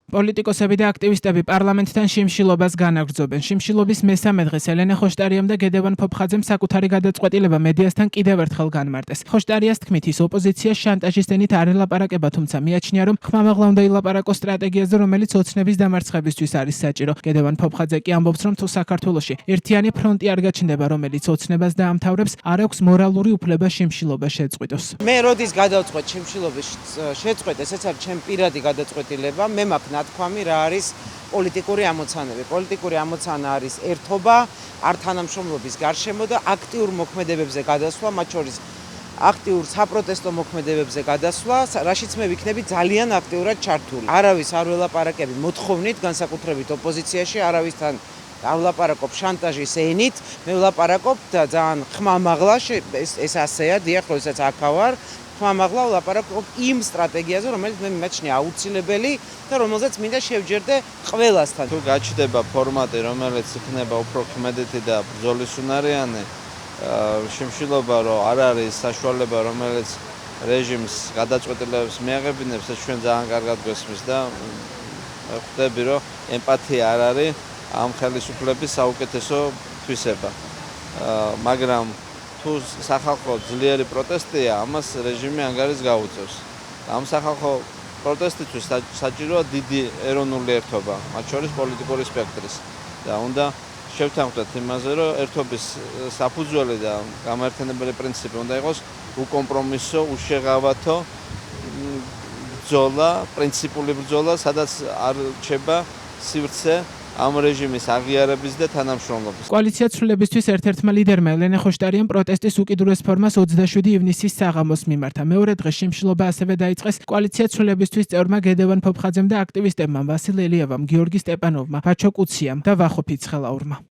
პოლიტიკოსები და აქტივისტები პარლამენტთან შიმშილობას განაგრძობენ. შიმშილობის მესამე დღეს ელენე ხოშტარიამ და გედევან ფოფხაძემ საკუთარი გადაწყვეტილება მედიასთან კიდევ ერთხელ განმარტეს. ხოშტარიას თქმით, ის ოპოზიციას შანტაჟის დენით არ ელაპარაკება, თუმცა მიაჩნია, რომ ხმამაღლა უნდა ილაპარაკოს სტრატეგიაზე, რომელიც ოცნების დამარცხებისთვის არის საჭირო. გედევან ფოფხაძე კი ამბობს, რომ თუ საქართველოში ერთიანი ფრონტი არ გაჩნდება, რომელიც ოცნებას დაამთავრებს, არ აქვს მორალური უფლება შიმშილობა შეწყვიტოს. მე როდის გადავწყვეტ შიმშილობის შეწყვეტ, ესეც არის ჩემი პირადი გადაწყვეტილება. მე მაქვს ნათქვამი, რა არის პოლიტიკური ამოცანები. პოლიტიკური ამოცანა არის ერთობა, არ თანამშრომლობის გარშემო და აქტიურ მოქმედებებზე გადასვლა, მათ შორის აქტიურ საპროტესტო მოქმედებებზე გადასვლა, რაშიც მე ვიქნები ძალიან აქტიურად ჩართული. არავის არ ველაპარაკები მოთხოვნით, განსაკუთრებით ოპოზიციაში, არავისთან არ ვლაპარაკობ შანტაჟის ენით, მე ვლაპარაკობ ძალიან ხმამაღლა, ეს ასეა, დიახ, როდესაც აქა ვარ, ხმამაღლა ვლაპარაკობ იმ სტრატეგიაზე, რომელიც მე მიმაჩნია აუცილებელი და რომელზეც მინდა შევჯერდე ყველასთან. თუ გაჩნდება ფორმატი, რომელიც იქნება უფრო ქმედეთი და ბრძოლისუნარიანი, შიმშილობა რომ არ არის საშუალება, რომელიც რეჟიმს გადაწყვეტილებებს მიაღებინებს, ეს ჩვენ ძალიან კარგად გვესმის და ხვდები, რომ ემპათია არ არის ამ ხელისუფლების საუკეთესო თვისება. მაგრამ თუ სახალხო ძლიერი პროტესტია, ამას რეჟიმი ანგარიშს გაუწევს. ამ სახალხო პროტესტისთვის საჭიროა დიდი ეროვნული ერთობა, მათ შორის პოლიტიკური სპექტრის და უნდა შევთანხმდეთ იმაზე, რომ ერთობის საფუძველი და გამაერთიანებელი პრინციპი უნდა იყოს უკომპრომისო, უშეღავათო ბრძოლა, პრინციპული ბრძოლა, სადაც არ რჩება სივრცე ამ რეჟიმის აღიარების და თანამშრომლობის. კოალიცია ცვლილებისთვის ერთ-ერთმა ლიდერმა ელენე ხოშტარიამ პროტესტის უკიდურეს ფორმას 27 ივნისის საღამოს მიმართა. მეორე დღეს შიმშილობა ასევე დაიწყეს კოალიცია ცვლილებისთვის წევრმა გედევან ფოფხაძემ და აქტივისტებმა ვასილ ელიევამ, გიორგი სტეპანოვმა, ბაჩო კუციამ და ვახო ფიცხელაურმა.